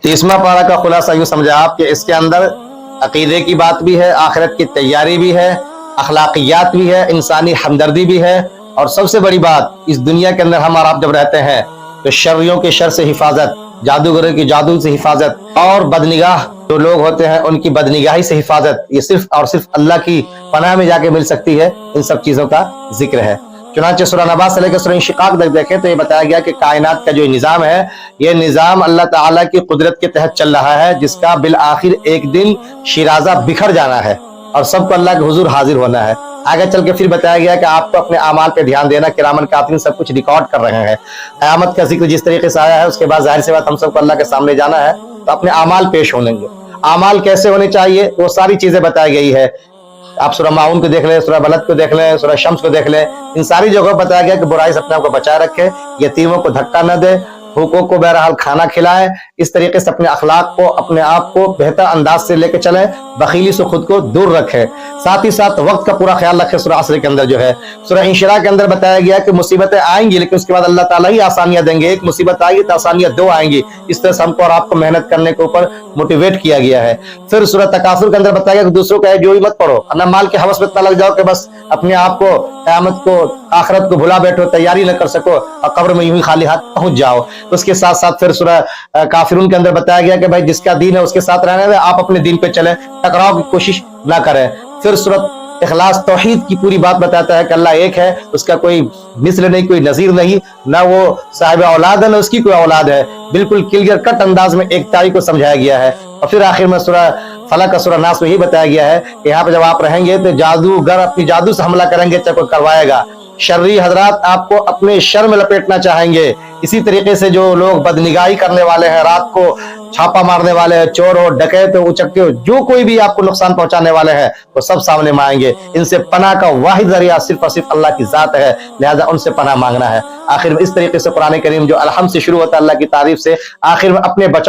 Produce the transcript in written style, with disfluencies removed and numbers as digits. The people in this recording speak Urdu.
30واں پارہ کا خلاصہ یوں سمجھے آپ کہ اس کے اندر عقیدے کی بات بھی ہے، آخرت کی تیاری بھی ہے، اخلاقیات بھی ہے، انسانی ہمدردی بھی ہے، اور سب سے بڑی بات اس دنیا کے اندر ہم اور آپ جب رہتے ہیں تو شریوں کے شر سے حفاظت، جادوگروں کی جادو سے حفاظت، اور بدنگاہ جو لوگ ہوتے ہیں ان کی بدنگاہی سے حفاظت، یہ صرف اور صرف اللہ کی پناہ میں جا کے مل سکتی ہے۔ ان سب چیزوں کا ذکر ہے۔ چنانچہ سورہ نبا سے لے کے سورہ انشقاق تک دیکھیں تو یہ بتایا گیا کہ کائنات کا جو نظام ہے، یہ نظام اللہ تعالیٰ کی قدرت کے تحت چل رہا ہے، جس کا بالآخر ایک دن شیرازہ بکھر جانا ہے اور سب کو اللہ کے حضور حاضر ہونا ہے۔ آگے چل کے پھر بتایا گیا کہ آپ کو اپنے اعمال پہ دھیان دینا، کرامن کاتبین سب کچھ ریکارڈ کر رہے ہیں۔ قیامت کا ذکر جس طریقے سے آیا ہے اس کے بعد ظاہر سی بات ہم سب کو اللہ کے سامنے جانا ہے، تو اپنے اعمال پیش ہونے گے۔ اعمال کیسے ہونے چاہیے وہ ساری چیزیں بتائی گئی ہے۔ آپ سورہ معاون کو دیکھ لیں، سورہ بلد کو دیکھ لیں، سورہ شمس کو دیکھ لیں، ان ساری جگہوں بتایا گیا کہ برائی سے اپنے آپ کو بچائے رکھے، یتیموں کو دھکا نہ دے، بھوکوں کو بہرحال کھانا کھلائیں، اس طریقے سے اپنے اخلاق کو، اپنے آپ کو بہتر انداز سے لے کے چلیں، بخیلی سے خود کو دور رکھیں، ساتھ ہی ساتھ وقت کا پورا خیال رکھیں۔ سورہ عصر کے اندر جو ہے، سورہ انشراح کے اندر بتایا گیا کہ مصیبتیں آئیں گی لیکن اس کے بعد اللہ تعالیٰ ہی آسانیاں دیں گے، ایک مصیبت آئی تو آسانیاں دو آئیں گی۔ اس طرح سے ہم کو اور آپ کو محنت کرنے کے اوپر موٹیویٹ کیا گیا ہے۔ پھر سورہ تکاثر کے اندر بتایا گیا کہ دوسروں کا جو ہی مت پڑھو، نہ مال کے ہوس میں اتنا لگ جاؤ کہ بس اپنے آپ کو قیامت کو، آخرت کو بھلا بیٹھو، تیاری نہ کر سکو اور قبر میں یوں ہی خالی ہاتھ پہنچ جاؤ۔ اس کے ساتھ ساتھ پھر سورہ کافرون کے اندر بتایا گیا کہ بھائی جس کا دین ہے اس کے ساتھ رہنے دیں، آپ اپنے دین پہ چلیں، ٹکراؤ کی کوشش نہ کریں۔ پھر سورہ اخلاص توحید کی پوری بات بتاتا ہے کہ اللہ ایک ہے، اس کا کوئی مثل نہیں، کوئی نظیر نہیں، نہ وہ صاحب اولاد ہے نہ اس کی کوئی اولاد ہے، بالکل کلیئر کٹ انداز میں ایکتائی کو سمجھایا گیا ہے۔ اور پھر آخر میں سورہ فلق کا سورہ ناس میں یہ بتایا گیا ہے کہ یہاں پہ جب آپ رہیں گے تو جادوگر اپنی جادو سے حملہ کریں گے، چاہے کوئی کروائے گا، شرری حضرات آپ کو اپنے شر میں لپیٹنا چاہیں گے، اسی طریقے سے جو لوگ بدنگاہی کرنے والے ہیں، رات کو چھاپا مارنے والے ہیں، چور ہو، ڈکیت ہو، اچکے ہو، جو کوئی بھی آپ کو نقصان پہنچانے والے ہیں وہ سب سامنے میں آئیں گے۔ ان سے پناہ کا واحد ذریعہ صرف اور صرف اللہ کی ذات ہے، لہذا ان سے پناہ مانگنا ہے۔ آخر میں اس طریقے سے قرآن کریم جو الحمد سے شروع ہوتا ہے اللہ کی تعریف سے، آخر میں اپنے بچاؤ